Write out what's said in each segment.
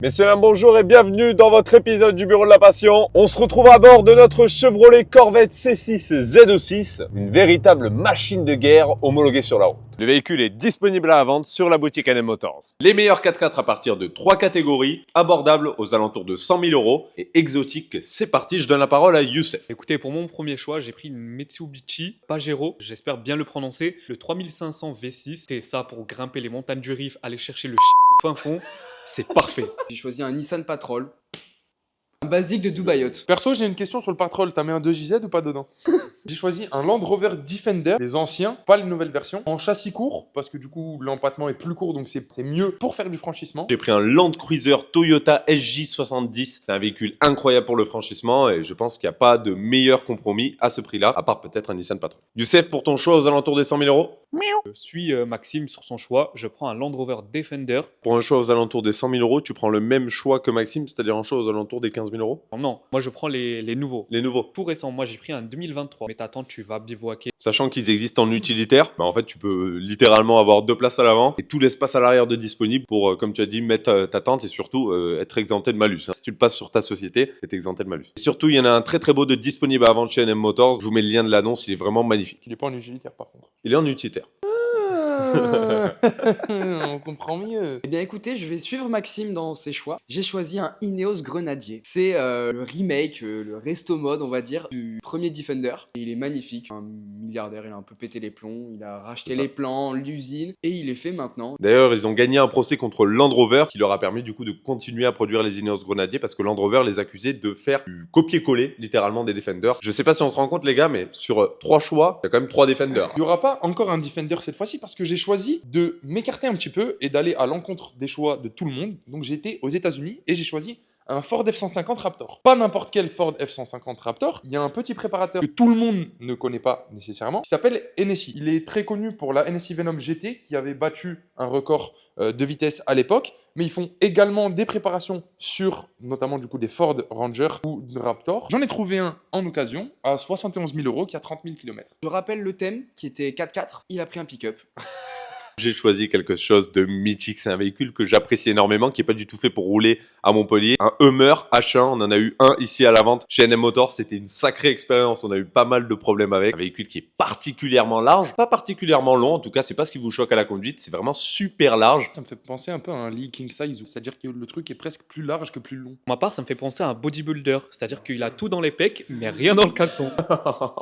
Messieurs, dames, bonjour et bienvenue dans votre épisode du Bureau de la Passion. On se retrouve à bord de notre Chevrolet Corvette C6 Z6, une véritable machine de guerre homologuée sur la route. Le véhicule est disponible à la vente sur la boutique NM Motors. Les meilleurs 4x4 à partir de 3 catégories, abordables aux alentours de 100 000 euros et exotiques. C'est parti, je donne la parole à Youssef. Écoutez, pour mon premier choix, j'ai pris une Mitsubishi Pajero, j'espère bien le prononcer, le 3500 V6. C'était ça pour grimper les montagnes du Rif, aller chercher le au fin fond, c'est parfait. J'ai choisi un Nissan Patrol, un basique de Dubaïot. Perso, j'ai une question sur le Patrol. T'as mis un 2JZ ou pas dedans? J'ai choisi un Land Rover Defender, les anciens, pas les nouvelles versions, en châssis court, parce que du coup, l'empattement est plus court, donc c'est mieux pour faire du franchissement. J'ai pris un Land Cruiser Toyota SJ70. C'est un véhicule incroyable pour le franchissement et je pense qu'il n'y a pas de meilleur compromis à ce prix-là, à part peut-être un Nissan Patrol. Youssef, pour ton choix aux alentours des 100 000 euros? Je suis Maxime sur son choix, je prends un Land Rover Defender. Pour un choix aux alentours des 100 000 euros, tu prends le même choix que Maxime, c'est-à-dire un choix aux alentours des 15 000 euros? Non, moi je prends les nouveaux. Les nouveaux. Tout récent, moi j'ai pris un 2023. Mais t'attends, tu vas bivouaquer. Sachant qu'ils existent en utilitaire, en fait tu peux littéralement avoir 2 places à l'avant et tout l'espace à l'arrière de disponible pour, comme tu as dit, mettre ta tente et surtout être exempté de malus. Si tu le passes sur ta société, tu es exempté de malus. Et surtout, il y en a un très très beau de disponible à vendre chez NM Motors. Je vous mets le lien de l'annonce, il est vraiment magnifique. Il est pas en utilitaire par contre. Il est en utilitaire. On comprend mieux. Eh bien écoutez, je vais suivre Maxime dans ses choix. J'ai choisi un Ineos Grenadier. C'est le remake, le resto mode on va dire, du premier Defender. Et il est magnifique, un milliardaire, il a un peu pété les plombs, il a racheté les plans, l'usine, et il est fait maintenant. D'ailleurs, ils ont gagné un procès contre Land Rover qui leur a permis du coup de continuer à produire les Ineos Grenadier parce que Land Rover les accusait de faire du copier-coller littéralement des Defenders. Je sais pas si on se rend compte les gars, mais sur 3 choix, il y a quand même 3 Defenders. Il n'y aura pas encore un Defender cette fois-ci parce que j'ai choisi de m'écarter un petit peu et d'aller à l'encontre des choix de tout le monde. Donc j'ai été aux États-Unis et j'ai choisi un Ford F-150 Raptor. Pas n'importe quel Ford F-150 Raptor. Il y a un petit préparateur que tout le monde ne connaît pas nécessairement qui s'appelle NSI. Il est très connu pour la NSI Venom GT qui avait battu un record de vitesse à l'époque, mais ils font également des préparations sur notamment du coup des Ford Ranger ou de Raptor. J'en ai trouvé un en occasion à 71 000 euros qui a 30 000 km. Je rappelle le thème qui était 4x4, il a pris un pick-up. J'ai choisi quelque chose de mythique. C'est un véhicule que j'apprécie énormément, qui n'est pas du tout fait pour rouler à Montpellier. Un Hummer H1, on en a eu un ici à la vente chez NM Motors. C'était une sacrée expérience. On a eu pas mal de problèmes avec. Un véhicule qui est particulièrement large, pas particulièrement long. En tout cas, c'est pas ce qui vous choque à la conduite. C'est vraiment super large. Ça me fait penser un peu à un lit king size, c'est-à-dire que le truc est presque plus large que plus long. Pour ma part, ça me fait penser à un bodybuilder, c'est-à-dire qu'il a tout dans les pecs, mais rien dans le caleçon.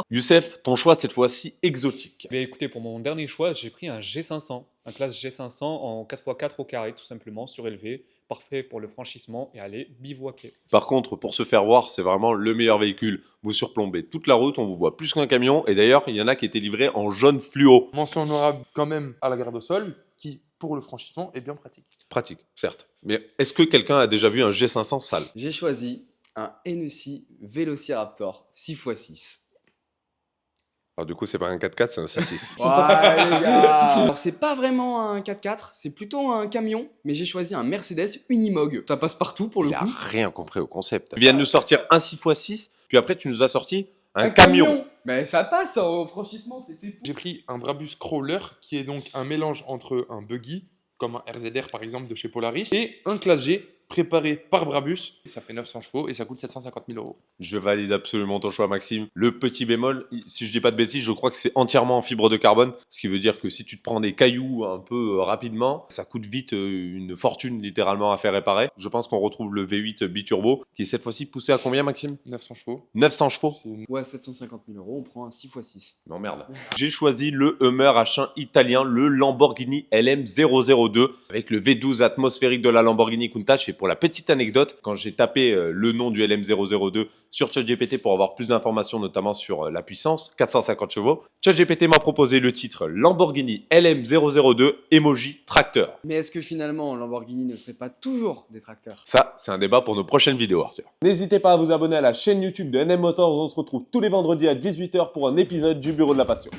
Youssef, ton choix cette fois-ci exotique. Mais écoutez, pour mon dernier choix, j'ai pris un G500. Un classe G500 en 4x4 au carré, tout simplement, surélevé, parfait pour le franchissement et aller bivouaquer. Par contre, pour se faire voir, c'est vraiment le meilleur véhicule. Vous surplombez toute la route, on vous voit plus qu'un camion. Et d'ailleurs, il y en a qui étaient livrés en jaune fluo. Mention honorable quand même à la garde au sol qui, pour le franchissement, est bien pratique. Pratique, certes. Mais est-ce que quelqu'un a déjà vu un G500 sale? J'ai choisi un NSI Velociraptor 6x6. Alors du coup, c'est pas un 4x4, c'est un 6.6. Ouais les gars. Alors c'est pas vraiment un 4x4, c'est plutôt un camion, mais j'ai choisi un Mercedes Unimog. Ça passe partout pour le Il a coup. rien compris au concept. Tu viens de nous sortir un 6x6, puis après tu nous as sorti un camion. Mais ça passe au franchissement, c'est fait pour. J'ai pris un Brabus Crawler qui est donc un mélange entre un buggy, comme un RZR par exemple de chez Polaris, et un Classe G préparé par Brabus. Ça fait 900 chevaux et ça coûte 750 000 euros. Je valide absolument ton choix, Maxime. Le petit bémol, si je dis pas de bêtises, je crois que c'est entièrement en fibre de carbone, ce qui veut dire que si tu te prends des cailloux un peu rapidement, ça coûte vite une fortune littéralement à faire réparer. Je pense qu'on retrouve le V8 biturbo, qui est cette fois-ci poussé à combien, Maxime? 900 chevaux. 900 chevaux. C'est une- Ouais, 750 000 euros, on prend un 6x6. Non merde. J'ai choisi le Hummer H1 italien, le Lamborghini LM002, avec le V12 atmosphérique de la Lamborghini Countach. Et pour la petite anecdote, quand j'ai tapé le nom du LM002 sur ChatGPT pour avoir plus d'informations, notamment sur la puissance, 450 chevaux, ChatGPT m'a proposé le titre Lamborghini LM002 emoji tracteur. Mais est-ce que finalement Lamborghini ne serait pas toujours des tracteurs? Ça, c'est un débat pour nos prochaines vidéos, Arthur. N'hésitez pas à vous abonner à la chaîne YouTube de NM Motors. On se retrouve tous les vendredis à 18 h pour un épisode du Bureau de la Passion.